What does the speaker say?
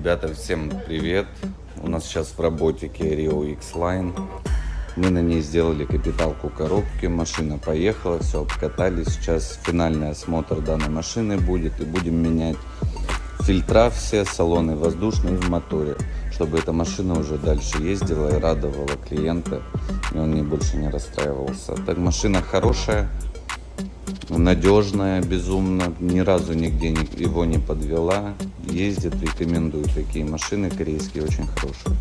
Ребята, всем привет! У нас сейчас в работе Kia Rio X-Line. Мы на ней сделали капиталку коробки, машина поехала, все обкатали. Сейчас финальный осмотр данной машины будет, и будем менять фильтра все, салоны воздушные в моторе, чтобы эта машина уже дальше ездила и радовала клиента, и он больше не расстраивался. Так, машина хорошая, надежная, безумно, ни разу нигде его не подвела, ездит, рекомендую такие машины корейские, очень хорошие.